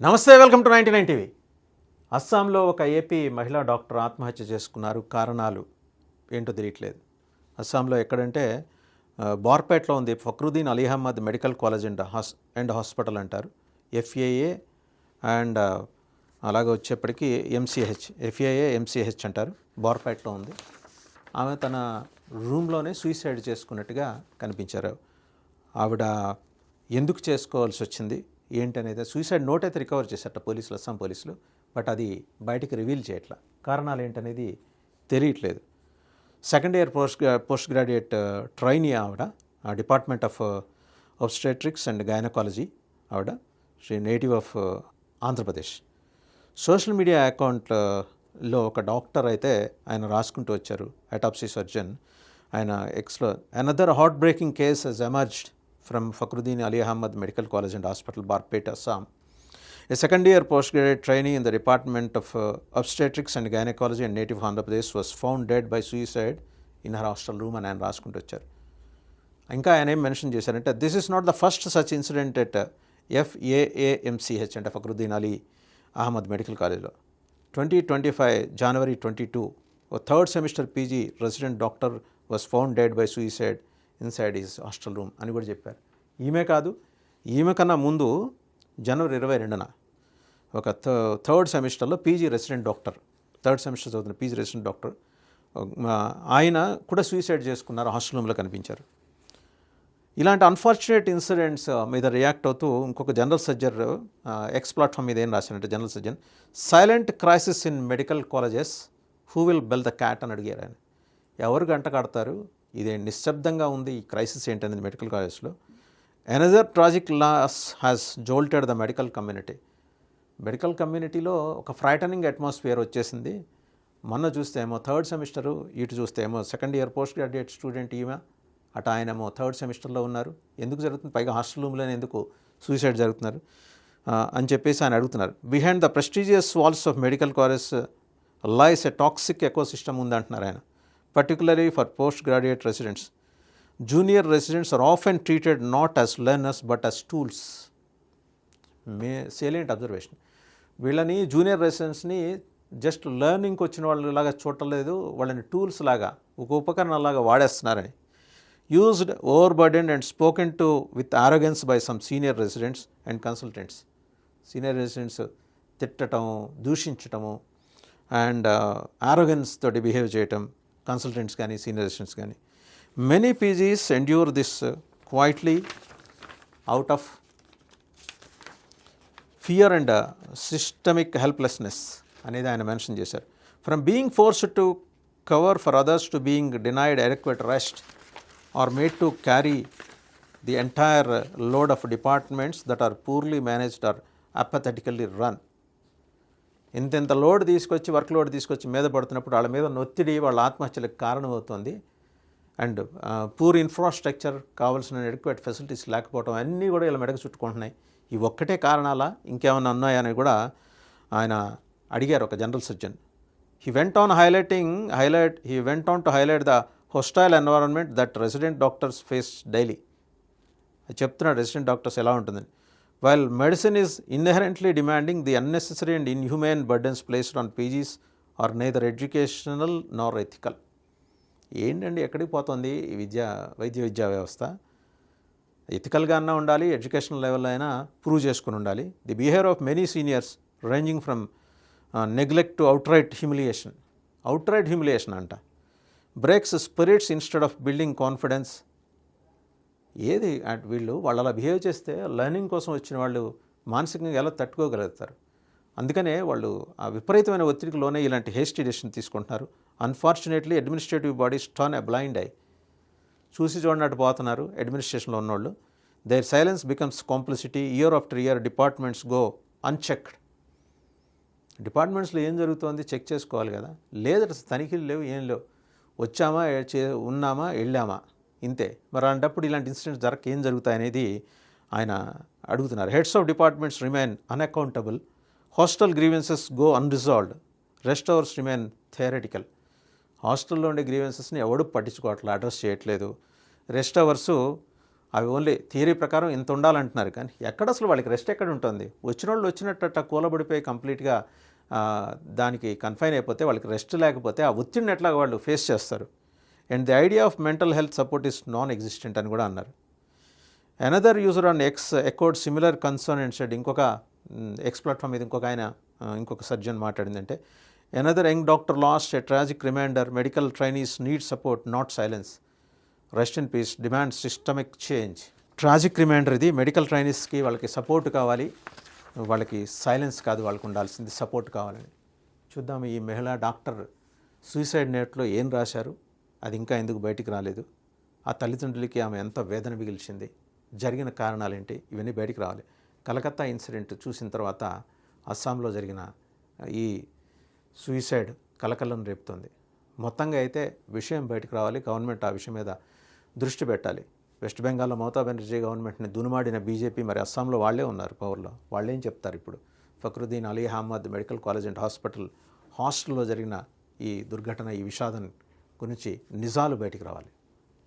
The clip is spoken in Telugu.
నమస్తే, వెల్కమ్ టు 99 టీవీ. అస్సాంలో ఒక ఏపీ మహిళా డాక్టర్ ఆత్మహత్య చేసుకున్నారు. కారణాలు ఏంటో తెలియట్లేదు. అస్సాంలో ఎక్కడంటే బార్పేట్లో ఉంది Fakhruddin Ali Ahmed medical college and hospital అంటారు. ఎఫ్ఏఏ అండ్ అలాగే వచ్చేప్పటికి ఎంసీహెచ్, ఎఫ్ఏఏ ఎంసీహెచ్ అంటారు. బార్పేట్లో ఉంది. ఆమె తన రూమ్లోనే సూసైడ్ చేసుకున్నట్టుగా కనిపించారు. ఆవిడ ఎందుకు చేసుకోవాల్సి వచ్చింది ఏంటనేది సూసైడ్ నోట్ అయితే రికవర్ చేశారట పోలీసులు, అస్సాం పోలీసులు. బట్ అది బయటికి రివీల్ చేయట్లా. కారణాలు ఏంటనేది తెలియట్లేదు. Second year post graduate trainee ఆవిడ, department of obstetrics and gynaecology ఆవిడ. She native of Andhra Pradesh. Social media అకౌంట్లో ఒక డాక్టర్ అయితే ఆయన రాసుకుంటూ వచ్చారు, అటాప్సీ సర్జన్. ఆయన another heart breaking case Hess emerged from Fakhruddin Ali Ahmad Medical College and Hospital, Barpet, Assam. A second-year postgraduate trainee in the Department of Obstetrics and Gynecology and native Andhra Pradesh was found dead by suicide in her hostel room అని ఆయన రాసుకుంటూ వచ్చారు. ఇంకా ఆయన ఏం మెన్షన్ చేశారంటే, this is not the first such incident at FAAMCH అంటే ఫక్రుద్దీన్ అలీ అహ్మద్ మెడికల్ కాలేజ్లో 2025 January 22 third semester PG resident doctor was found dead by suicide inside his hostel room అని కూడా చెప్పారు. ఈమె కాదు, ఈమె కన్నా ముందు January 22 ఒక థర్డ్ సెమిస్టర్లో PG resident doctor, third semester చదువుతున్న పీజీ రెసిడెంట్ డాక్టర్, ఆయన కూడా సూసైడ్ చేసుకున్నారు, హాస్టల్ రూమ్లో కనిపించారు. ఇలాంటి అన్ఫార్చునేట్ ఇన్సిడెంట్స్ మీద రియాక్ట్ అవుతూ ఇంకొక జనరల్ సర్జన్ ఎక్స్ ప్లాట్ఫామ్ మీద ఏం రాశారంటే, general surgeon silent crisis in medical colleges, who will bell the cat అని అడిగారు ఆయన. ఎవరు గంట కడతారు, ఇదే నిశ్శబ్దంగా ఉంది ఈ క్రైసిస్ ఏంటనేది మెడికల్ కాలేజ్లో. Another tragic loss has jolted the medical community. Medical కమ్యూనిటీలో ఒక ఫ్రైటనింగ్ అట్మాస్ఫియర్ వచ్చేసింది. మొన్న చూస్తే ఏమో థర్డ్ సెమిస్టరు, ఇటు చూస్తే ఏమో second year post graduate student ఈమె, అటు ఆయనేమో థర్డ్ సెమిస్టర్లో ఉన్నారు. ఎందుకు జరుగుతుంది, పైగా హాస్టల్ రూమ్లోనే ఎందుకు సూసైడ్ జరుగుతున్నారు అని చెప్పేసి ఆయన అడుగుతున్నారు. Behind the prestigious walls of medical college lies a toxic ecosystem ఉంది అంటున్నారు ఆయన. Particularly for postgraduate residents, junior residents are often treated not as learners but as tools. Salient observation. వీళ్ళని జూనియర్ రెసిడెంట్స్ని జస్ట్ లెర్నింగ్కి వచ్చిన వాళ్ళలాగా చూడలేదు, వాళ్ళని టూల్స్ లాగా, ఒక ఉపకరణలాగా వాడేస్తున్నారని. Used, overburdened and spoken to with arrogance by some senior residents and consultants. Senior residents తిట్టటము, దూషించటము అండ్ ఆరోగెన్స్ తోటి బిహేవ్ చేయటం, కన్సల్టెంట్స్ కానీ సీనియర్ రెసిడెంట్స్ కానీ. Many PGs endure this quietly out of fear and systemic helplessness అనేది ఆయన మెన్షన్ చేశారు. From being forced to cover for others to being denied adequate rest or made to carry the entire load of departments that are poorly managed or apathetically run. ఇంత లోడ్ తీసుకొచ్చి, వర్క్ లోడ్ తీసుకొచ్చి మీద పడుతున్నప్పుడు వాళ్ళ మీద ఒత్తిడి వాళ్ళ ఆత్మహత్యలకు కారణమవుతుంది. అండ్ పూర్ ఇన్ఫ్రాస్ట్రక్చర్, కావాల్సిన అడెక్వేట్ ఫెసిలిటీస్ లేకపోవడం, అన్నీ కూడా ఇలా మెడకు చుట్టుకుంటున్నాయి. ఈ ఒక్కటే కారణాలా, ఇంకేమన్నా ఉన్నాయని కూడా ఆయన అడిగారు ఒక general surgeon. He went on to highlight the hostile environment that resident doctors face daily. చెప్తున్నాడు రెసిడెంట్ డాక్టర్స్ ఎలా ఉంటుందని. While medicine is inherently demanding, the unnecessary and inhumane burdens placed on PGs are neither educational nor ethical. ఏంటండి ఎక్కడికి పోతుంది ఈ వైద్య విద్యా వ్యవస్థ? ఎథికల్గా అన్నా ఉండాలి, ఎడ్యుకేషనల్ లెవెల్లో అయినా ప్రూవ్ చేసుకుని ఉండాలి. The behaviour of many seniors ranging from neglect to outright humiliation అంట. Breaks spirits instead of building confidence. ఏది వీళ్ళు అలా బిహేవ్ చేస్తే లెర్నింగ్ కోసం వచ్చిన వాళ్ళు మానసికంగా ఎలా తట్టుకోగలుగుతారు? అందుకనే వాళ్ళు ఆ విపరీతమైన ఒత్తిడికి లోనే ఇలాంటి హేస్టీ డెసిషన్ తీసుకుంటున్నారు. Unfortunately administrative bodies turn a blind eye. చూసి చూడనట్టు పోతున్నారు అడ్మినిస్ట్రేషన్లో ఉన్నవాళ్ళు. Their silence becomes complicity. Year after year departments go unchecked. డిపార్ట్మెంట్స్లో ఏం జరుగుతోంది చెక్ చేసుకోవాలి కదా. లేదట, తనిఖీలు లేవు, ఏం లేవు. వచ్చామా, ఉన్నామా, వెళ్ళామా, ఇంతే. మరి అలాంటప్పుడు ఇలాంటి ఇన్సిడెంట్స్ ఏం జరుగుతాయనేది ఆయన అడుగుతున్నారు. Heads of departments remain unaccountable. Hostel grievances go unresolved. Rest hours remain theoretical. హాస్టల్లో ఉండే గ్రీవెన్సెస్ని ఎవడు పట్టించుకోవట్లేదు, అడ్రస్ చేయట్లేదు. రెస్ట్ అవర్సు అవి ఓన్లీ థియరీ ప్రకారం ఇంత ఉండాలంటున్నారు, కానీ ఎక్కడ అసలు వాళ్ళకి రెస్ట్ ఎక్కడ ఉంటుంది? వచ్చిన వాళ్ళు వచ్చినట్టు కూలబడిపోయి కంప్లీట్గా దానికి కన్ఫైన్ అయిపోతే వాళ్ళకి రెస్ట్ లేకపోతే ఆ ఒత్తిడిని ఎట్లా వాళ్ళు ఫేస్ చేస్తారు? And the idea of mental health support is non existent అని కూడా అన్నారు. Another user on X echoed similar concern and said, ఇంకొక ఎక్స్ ప్లాట్ఫామ్ మీద ఇంకొక ఆయన ఇంకొక సర్జన్ మాట్లాడిందంటే, another young doctor lost a tragic reminder, medical trainees need support not silence, rest in peace, demand systemic change. Tragic reminder ఇది, మెడికల్ ట్రైనీస్కి వాళ్ళకి సపోర్ట్ కావాలి, వాళ్ళకి సైలెన్స్ కాదు, వాళ్ళకు ఉండాల్సింది సపోర్ట్ కావాలని. చూద్దాం ఈ మహిళా డాక్టర్ సూసైడ్ నోట్లో ఏం రాశారు, అది ఇంకా ఎందుకు బయటికి రాలేదు, ఆ తల్లిదండ్రులకి ఆమె ఎంత వేదన మిగిల్చింది, జరిగిన కారణాలేంటి, ఇవన్నీ బయటికి రావాలి. కలకత్తా ఇన్సిడెంట్ చూసిన తర్వాత అస్సాంలో జరిగిన ఈ సూసైడ్ కలకలం రేపుతోంది. మొత్తంగా అయితే విషయం బయటకు రావాలి, గవర్నమెంట్ ఆ విషయం మీద దృష్టి పెట్టాలి. వెస్ట్ బెంగాల్లో మమతా బెనర్జీ గవర్నమెంట్ని దునుమాడిన బీజేపీ మరి అస్సాంలో వాళ్ళే ఉన్నారు పవర్లో, వాళ్ళేం చెప్తారు ఇప్పుడు? Fakhruddin Ali Ahmed medical college and హాస్పిటల్లో జరిగిన ఈ దుర్ఘటన, ఈ విషాదం గురించి నిజాలు బయటికి రావాలి.